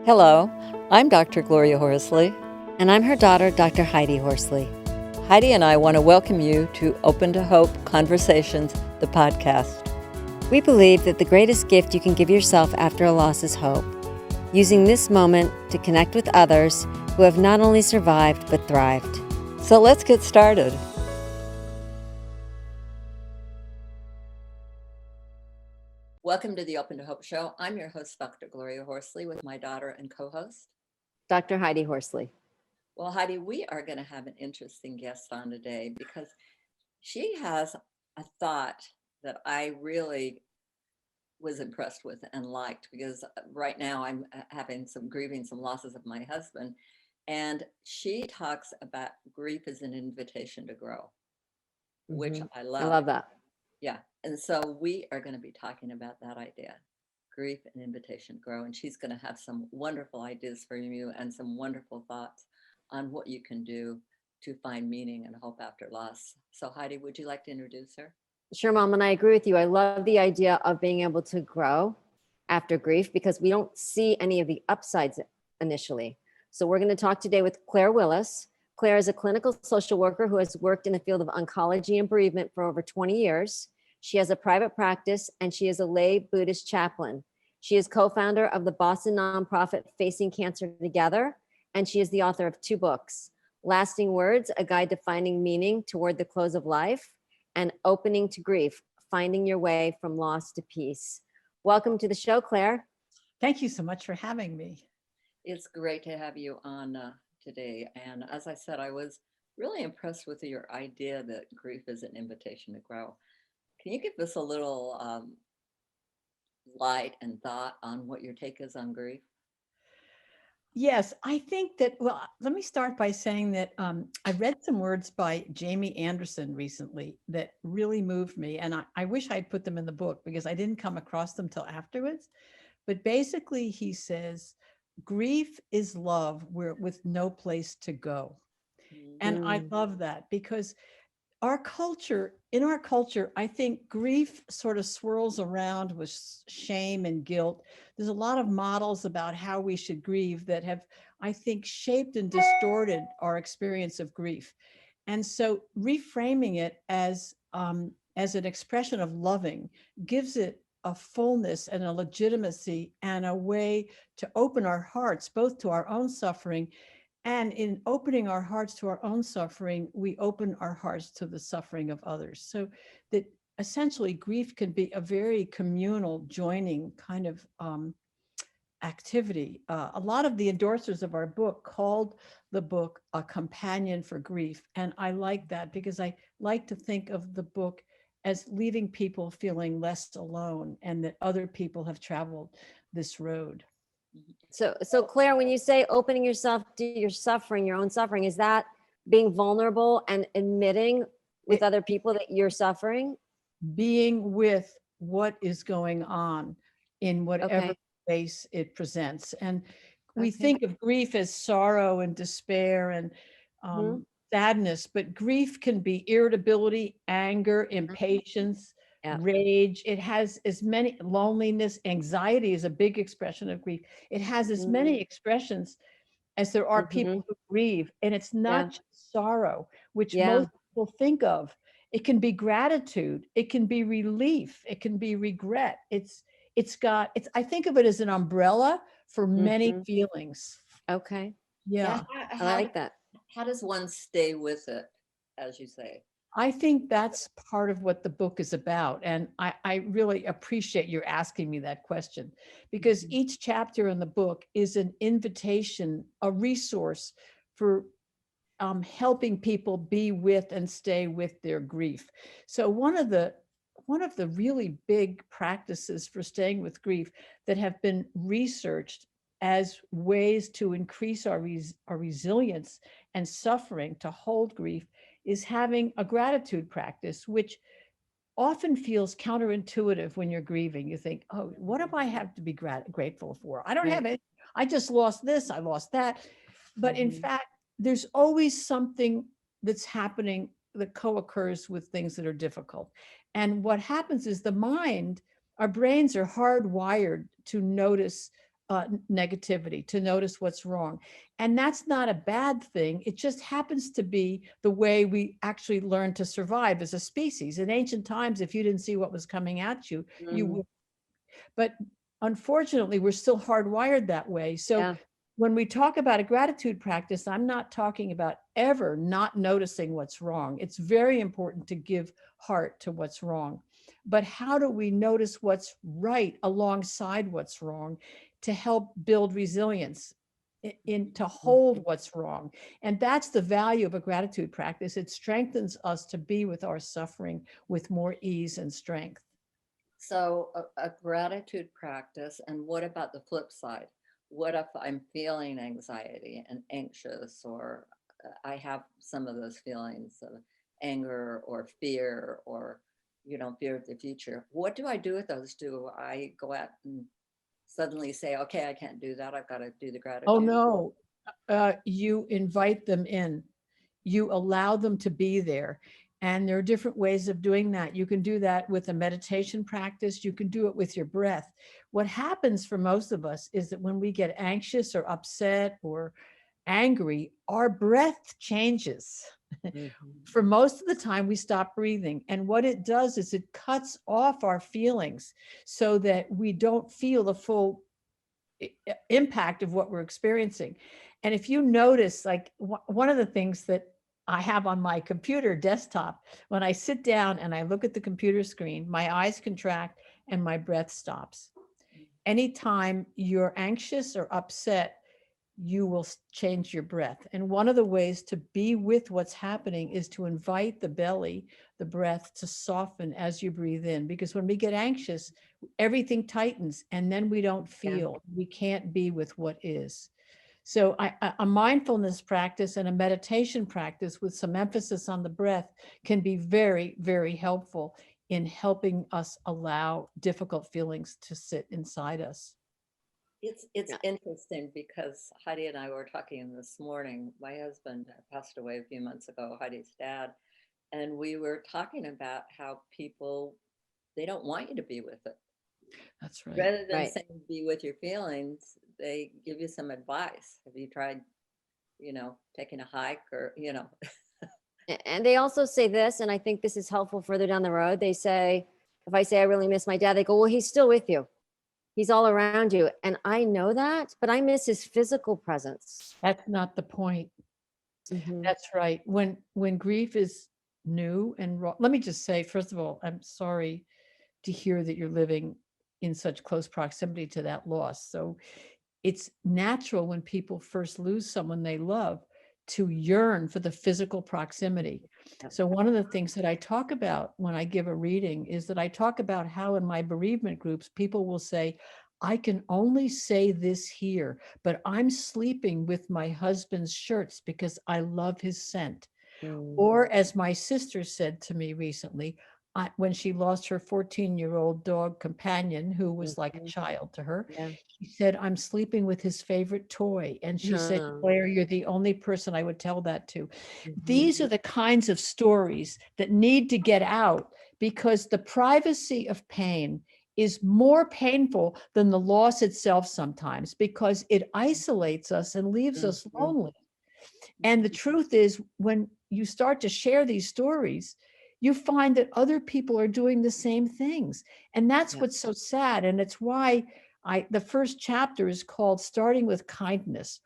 Hello, I'm Dr. Gloria Horsley. And I'm her daughter, Dr. Heidi Horsley. Heidi and I want to welcome you to Open to Hope Conversations, the podcast. We believe that the greatest gift you can give yourself after a loss is hope, using this moment to connect with others who have not only survived but thrived. So let's get started. Welcome to the Open to Hope Show. I'm your host, Dr. Gloria Horsley, with my daughter and co-host, Dr. Heidi Horsley. Well, Heidi, we are going to have an interesting guest on today because she has a thought that I really was impressed with and liked, because right now I'm having some grieving, some losses of my husband. And she talks about grief as an invitation to grow, which I love. I love that. Yeah. And so we are going to be talking about that idea, grief and invitation to grow. And she's going to have some wonderful ideas for you and some wonderful thoughts on what you can do to find meaning and hope after loss. So Heidi, would you like to introduce her? Sure, Mom, and I agree with you. I love the idea of being able to grow after grief because we don't see any of the upsides initially. So we're going to talk today with Clare Willis. Clare is a clinical social worker who has worked in the field of oncology and bereavement for over 20 years. She has a private practice and she is a lay Buddhist chaplain. She is co-founder of the Boston nonprofit Facing Cancer Together, and she is the author of 2 books, Lasting Words, A Guide to Finding Meaning Toward the Close of Life, and Opening to Grief, Finding Your Way from Loss to Peace. Welcome to the show, Clare. Thank you so much for having me. It's great to have you on today. And as I said, I was really impressed with your idea that grief is an invitation to grow. Can you give us a little light and thought on what your take is on grief? Yes, I think that, well, let me start by saying that I read some words by Jamie Anderson recently that really moved me. And I wish I'd put them in the book because I didn't come across them till afterwards. But basically, he says, grief is love with no place to go. And I love that because in our culture, I think grief sort of swirls around with shame and guilt. There's a lot of models about how we should grieve that have, I think, shaped and distorted our experience of grief. And so reframing it as an expression of loving gives it a fullness and a legitimacy and a way to open our hearts both to our own suffering, and in opening our hearts to our own suffering, we open our hearts to the suffering of others. So that essentially grief can be a very communal, joining kind of activity. A lot of the endorsers of our book called the book a companion for grief. And I like that because I like to think of the book as leaving people feeling less alone and that other people have traveled this road. So Clare, when you say opening yourself to your suffering, your own suffering, is that being vulnerable and admitting with other people that you're suffering? Being with what is going on in whatever space it presents. And we think of grief as sorrow and despair and sadness, but grief can be irritability, anger, impatience, rage. It has as many, loneliness, anxiety is a big expression of grief. It has as many expressions as there are people who grieve. And it's not just sorrow, which most people think of. It can be gratitude. It can be relief. It can be regret. I think of it as an umbrella for many feelings. Okay. Yeah. I like that. How does one stay with it, as you say? I think that's part of what the book is about. And I really appreciate you asking me that question because each chapter in the book is an invitation, a resource for helping people be with and stay with their grief. So one of the really big practices for staying with grief that have been researched as ways to increase our resilience and suffering to hold grief is having a gratitude practice, which often feels counterintuitive when you're grieving. You think, oh, what do I have to be grateful for? I don't have it. I just lost this, I lost that. But in fact, there's always something that's happening that co-occurs with things that are difficult. And what happens is our brains are hardwired to notice negativity, to notice what's wrong. And that's not a bad thing. It just happens to be the way we actually learn to survive as a species. In ancient times, if you didn't see what was coming at you, you Mm. would. But unfortunately, we're still hardwired that way. So Yeah. when we talk about a gratitude practice, I'm not talking about ever not noticing what's wrong. It's very important to give heart to what's wrong. But how do we notice what's right alongside what's wrong to help build resilience in to hold what's wrong? And that's the value of a gratitude practice. It strengthens us to be with our suffering with more ease and strength. So a gratitude practice. And what about the flip side? What if I'm feeling anxiety and anxious, or I have some of those feelings of anger or fear, or, fear of the future? What do I do with those? Do I go out and suddenly say, okay, I can't do that, I've got to do the Oh, gratitude? no. You invite them in. You allow them to be there. And there are different ways of doing that. You can do that with a meditation practice. You can do it with your breath. What happens for most of us is that when we get anxious or upset or angry, our breath changes. Mhm. For most of the time, we stop breathing. And what it does is it cuts off our feelings so that we don't feel the full impact of what we're experiencing. And if you notice, like one of the things that I have on my computer desktop, when I sit down and I look at the computer screen, my eyes contract and my breath stops. Anytime you're anxious or upset, you will change your breath. And one of the ways to be with what's happening is to invite the belly, the breath, to soften as you breathe in. Because when we get anxious, everything tightens and then we don't feel, we can't be with what is. So a mindfulness practice and a meditation practice with some emphasis on the breath can be very, very helpful in helping us allow difficult feelings to sit inside us. It's Yeah. interesting because Heidi and I were talking this morning. My husband passed away a few months ago, Heidi's dad, and we were talking about how people, they don't want you to be with it. That's right. Rather than Right. saying be with your feelings, they give you some advice. Have you tried, taking a hike, or, And they also say this, and I think this is helpful further down the road. They say, if I say I really miss my dad, they go, well, he's still with you. He's all around you. And I know that, but I miss his physical presence. That's not the point. Mhm. That's right. When grief is new and raw, let me just say, first of all, I'm sorry to hear that you're living in such close proximity to that loss. So it's natural when people first lose someone they love to yearn for the physical proximity. Yep. So one of the things that I talk about when I give a reading is that I talk about how in my bereavement groups, people will say, I can only say this here, but I'm sleeping with my husband's shirts because I love his scent. Mm. Or as my sister said to me recently, when she lost her 14-year-old dog companion, who was like a Mhm. child to her, Yeah. she said, I'm sleeping with his favorite toy. And she said, Uh-huh. Claire, you're the only person I would tell that to. Mhm. These are the kinds of stories that need to get out because the privacy of pain is more painful than the loss itself sometimes because it isolates us and leaves us Mhm. lonely. And the truth is, when you start to share these stories, you find that other people are doing the same things. And that's Yeah. what's so sad. And it's why the first chapter is called Starting with Kindness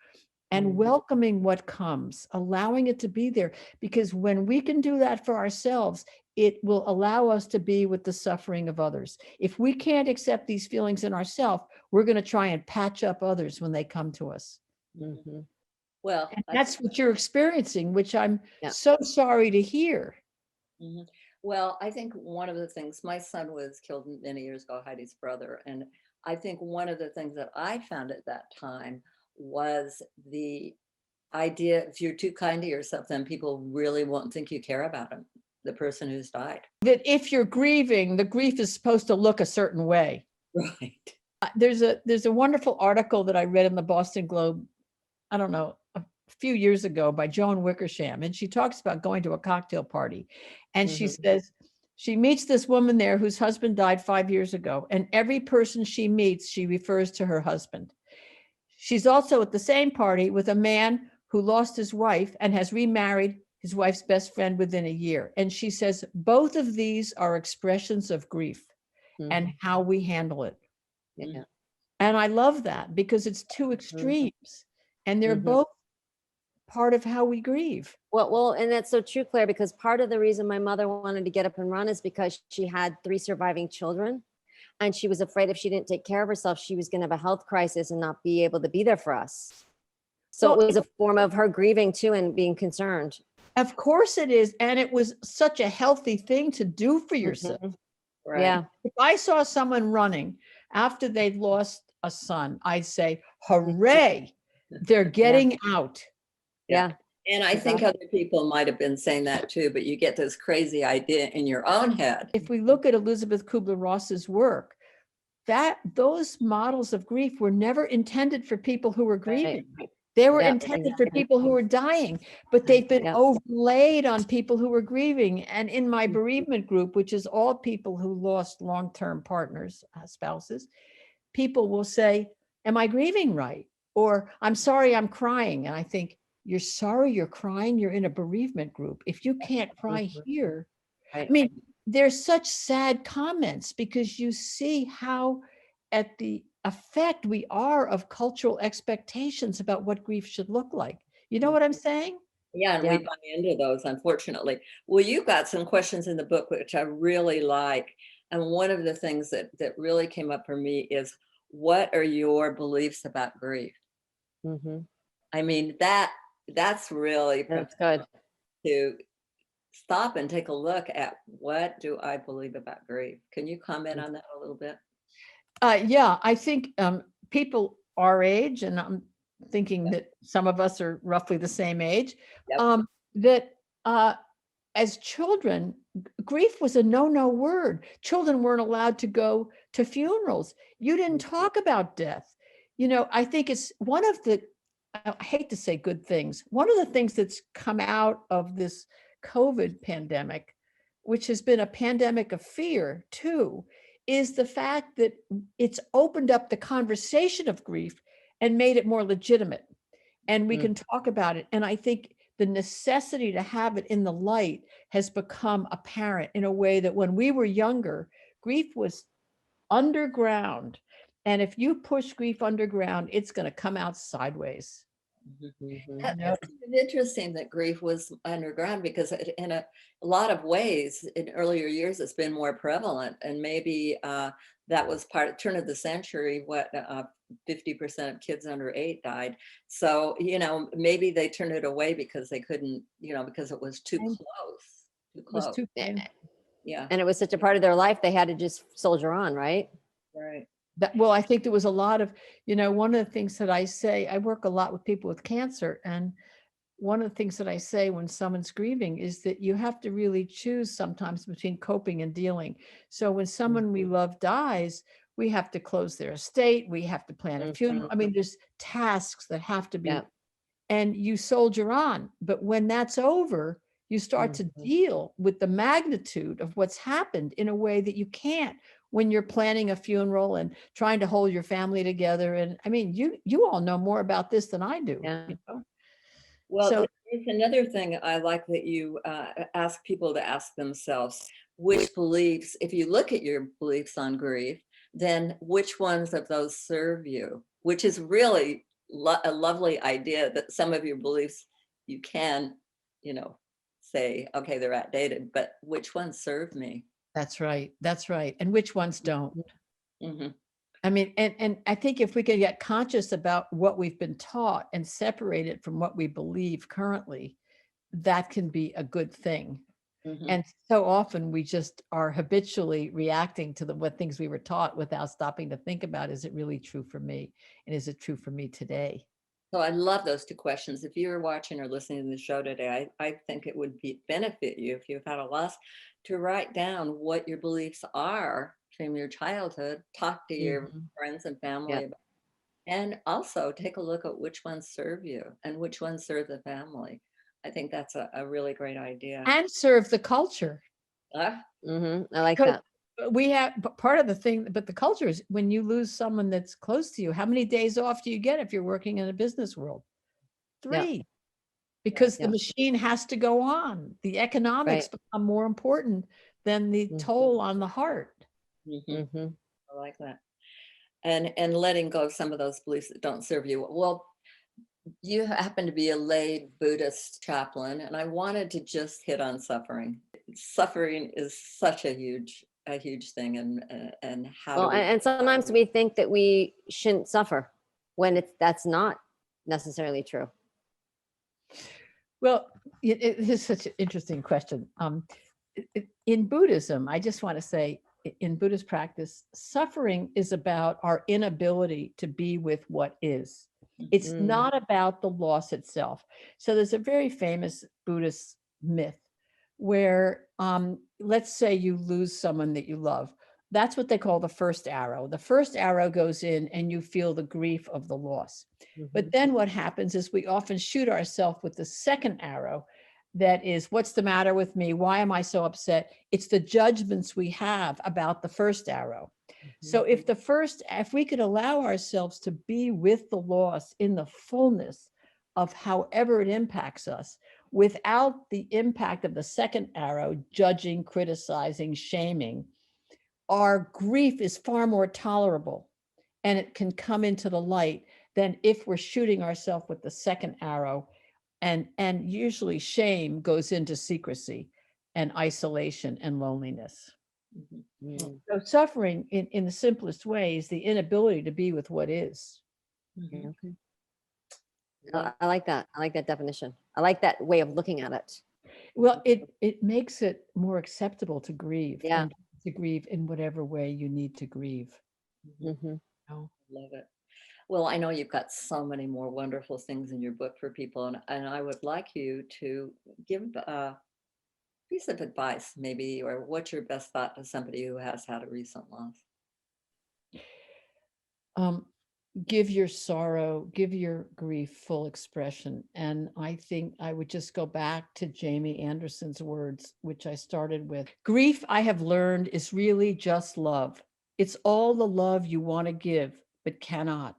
and Mhm. welcoming what comes, allowing it to be there. Because when we can do that for ourselves, it will allow us to be with the suffering of others. If we can't accept these feelings in ourselves, we're going to try and patch up others when they come to us. Mhm. Well, And that's what you're experiencing, which I'm Yeah. so sorry to hear. Mhm. Well, I think one of the things, my son was killed many years ago, Heidi's brother. And I think one of the things that I found at that time was the idea, if you're too kind to yourself, then people really won't think you care about him, the person who's died. That if you're grieving, the grief is supposed to look a certain way. Right. There's a wonderful article that I read in the Boston Globe, I don't know, a few years ago by Joan Wickersham. And she talks about going to a cocktail party. And she Mhm. says, she meets this woman there whose husband died 5 years ago. And every person she meets, she refers to her husband. She's also at the same party with a man who lost his wife and has remarried his wife's best friend within a year. And she says both of these are expressions of grief and Mhm. how we handle it. Yeah. And I love that because it's two extremes and they're Mhm. both part of how we grieve. Well, and that's so true, Claire, because part of the reason my mother wanted to get up and run is because she had 3 surviving children. And she was afraid if she didn't take care of herself, she was going to have a health crisis and not be able to be there for us. So Well, it was a form of her grieving too and being concerned. of course it is. And it was such a healthy thing to do for yourself. Mhm. Right. Yeah. If I saw someone running after they'd lost a son, I'd say, hooray, they're getting out. Yeah. And I think other people might have been saying that too, but you get this crazy idea in your own head. If we look at Elizabeth Kubler-Ross's work, that those models of grief were never intended for people who were grieving. They were Yeah, intended for exactly. people who were dying, but they've been Yeah. overlaid on people who were grieving. And in my Mhm. bereavement group, which is all people who lost long-term partners, spouses, people will say, am I grieving right? Or I'm sorry, I'm crying. And I think, you're sorry you're crying, you're in a bereavement group. If you can't cry Mhm. here, I Right. mean, there's such sad comments because you see how at the effect we are of cultural expectations about what grief should look like. You know what I'm saying? Yeah, and Yeah. we buy into those, unfortunately. Well, you got some questions in the book, which I really like. And one of the things that really came up for me is, what are your beliefs about grief? Mhm. I mean, that's really That's good. to stop and take a look at, what do I believe about grief? Can you comment on that a little bit? Yeah, I think people our age, and I'm thinking that some of us are roughly the same age, Yep. that as children, grief was a no word. Children weren't allowed to go to funerals. You didn't talk about death. You know, I think it's one of the, I hate to say good things, one of the things that's come out of this COVID pandemic, which has been a pandemic of fear too, is the fact that it's opened up the conversation of grief and made it more legitimate. And we Mm. can talk about it. And I think the necessity to have it in the light has become apparent in a way that when we were younger, grief was underground. And if you push grief underground, it's going to come out sideways. Mhm. You know? It's interesting that grief was underground, because in a lot of ways in earlier years it's been more prevalent, and maybe that was part of turn of the century, what 50% of kids under 8 died. So, maybe they turned it away because they couldn't, because it was too And close, too it was close. too Yeah. painful. Yeah, And it was such a part of their life, they had to just soldier on, right? right. Well, I think there was a lot of, one of the things that I say, I work a lot with people with cancer. And one of the things that I say when someone's grieving is that you have to really choose sometimes between coping and dealing. So when someone we love dies, we have to close their estate, we have to plan a funeral. I mean, there's tasks that have to be, Yeah. and you soldier on. But when that's over, you start to deal with the magnitude of what's happened in a way that you can't when you're planning a funeral and trying to hold your family together. And I mean, you all know more about this than I do. Yeah. Well, So there's another thing I like that you ask people to ask themselves, which beliefs, if you look at your beliefs on grief, then which ones of those serve you, which is really a lovely idea, that some of your beliefs you can, say, okay, they're outdated, but which ones serve me? that's right. That's right. And which ones don't? Hmm. I mean, and I think if we can get conscious about what we've been taught and separate it from what we believe currently, that can be a good thing. Hmm. And so often we just are habitually reacting to what things we were taught without stopping to think about, is it really true for me? And is it true for me today? So I love those two questions. If you're watching or listening to the show today, I think it would benefit you, if you've had a loss, to write down what your beliefs are from your childhood, talk to your Mhm. friends and Yeah. family, and also take a look at which ones serve you and which ones serve the family. I think that's a really great idea. And serve the culture. Ah, I like that. we have, but part of the thing, but the culture is when you lose someone that's close to you, how many days off do you get if you're working in a business world? Yeah. 3, because the Yeah. machine has to go on. The economics Right. become more important than the Mhm. toll on the heart. Mhm. Hmm. I like that. And letting go of some of those beliefs that don't serve you. Well, you happen to be a lay Buddhist chaplain, and I wanted to just hit on suffering. Suffering is such a huge thing, and how do Well, we? and sometimes we think that we shouldn't suffer when that's not necessarily true. Well, it is such an interesting question. In Buddhism, I just want to say, in Buddhist practice, suffering is about our inability to be with what is. It's Mm. not about the loss itself. So there's a very famous Buddhist myth where, let's say you lose someone that you love. That's what they call the first arrow. The first arrow goes in and you feel the grief of the loss. But Mhm. then what happens is we often shoot ourselves with the second arrow. That is, what's the matter with me? Why am I so upset? It's the judgments we have about the first arrow. So Mhm. if we could allow ourselves to be with the loss in the fullness of however it impacts us, without the impact of the second arrow, judging, criticizing, shaming, our grief is far more tolerable and it can come into the light than if we're shooting ourselves with the second arrow. And usually shame goes into secrecy and isolation and loneliness. Mhm. Mm. So suffering in the simplest way is the inability to be with what is. Yeah, Mhm. okay. Love- I like that. I like that definition. I like that way of looking at it. Well, it makes it more acceptable to grieve Yeah. and to grieve in whatever way you need to grieve. Mhm. Hmm. Oh. Love it. Well, I know you've got so many more wonderful things in your book for people, and I would like you to give a piece of advice, maybe, or what's your best thought to somebody who has had a recent loss? Um, give your sorrow, give your grief full expression. And I think I would just go back to Jamie Anderson's words, which I started with. Grief, I have learned, is really just love. It's all the love you want to give, but cannot.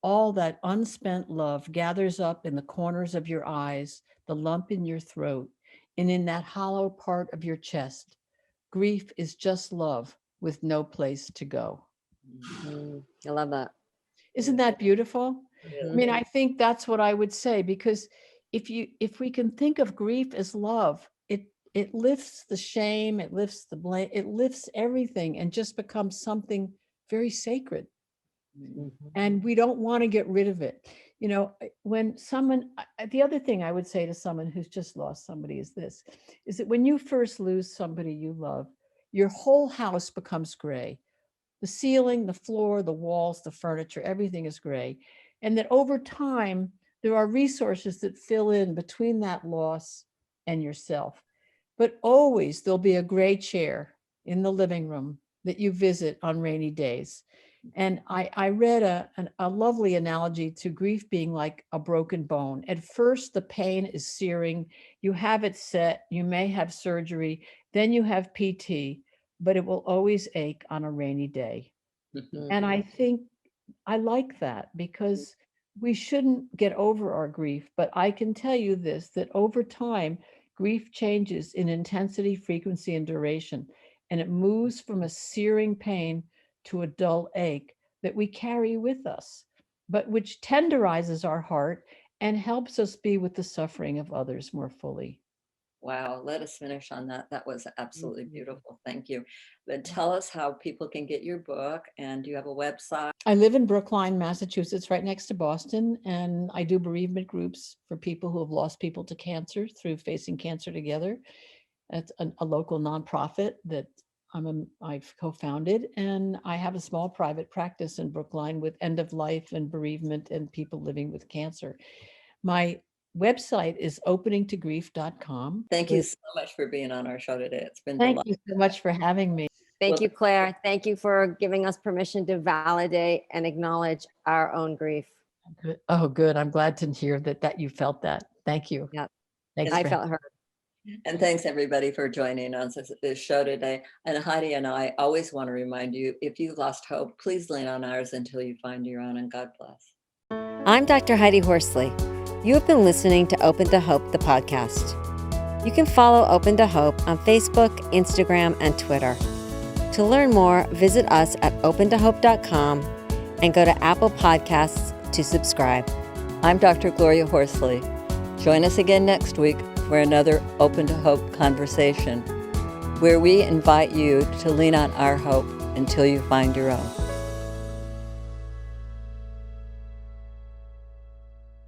All that unspent love gathers up in the corners of your eyes, the lump in your throat, and in that hollow part of your chest. Grief is just love with no place to go. Mm. I love that. Isn't that beautiful? I Yes. mean, I think that's what I would say, because if we can think of grief as love, it lifts the shame, it lifts the blame, it lifts everything and just becomes something very sacred. Mhm. Mhm. And we don't want to get rid of it. You know, when someone, the other thing I would say to someone who's just lost somebody is this, is that when you first lose somebody you love, your whole house becomes gray. The ceiling, the floor, the walls, the furniture, everything is gray. And that over time, there are resources that fill in between that loss and yourself. But always there'll be a gray chair in the living room that you visit on rainy days. And I read a lovely analogy to grief being like a broken bone. At first, the pain is searing. You have it set, you may have surgery, then you have PT, but it will always ache on a rainy day. Mm. And I think I like that, because we shouldn't get over our grief. But I can tell you this, that over time, grief changes in intensity, frequency, and duration. And it moves from a searing pain to a dull ache that we carry with us, but which tenderizes our heart and helps us be with the suffering of others more fully. Wow, let us finish on that. That was absolutely Mhm. beautiful. Thank you. But tell us how people can get your book, and do you have a website? I live in Brookline, Massachusetts, right next to Boston, and I do bereavement groups for people who have lost people to cancer through Facing Cancer Together. It's a local nonprofit that I've co-founded, and I have a small private practice in Brookline with end of life and bereavement and people living with cancer. My website is openingtogrief.com. Thank you so much for being on our show today. It's been Thank delightful. you so much for having me. Thank Well, you, Claire. Thank you for giving us permission to validate and acknowledge our own grief. Good. Oh, good. I'm glad to hear that you felt that. Thank you. Yeah, Thanks I for felt heard. And thanks everybody for joining us this show today. And Heidi and I always want to remind you, if you've lost hope, please lean on ours until you find your own, and God bless. I'm Dr. Heidi Horsley. You have been listening to Open to Hope, the podcast. You can follow Open to Hope on Facebook, Instagram, and Twitter. To learn more, visit us at opentohope.com and go to Apple Podcasts to subscribe. I'm Dr. Gloria Horsley. Join us again next week for another Open to Hope conversation, where we invite you to lean on our hope until you find your own.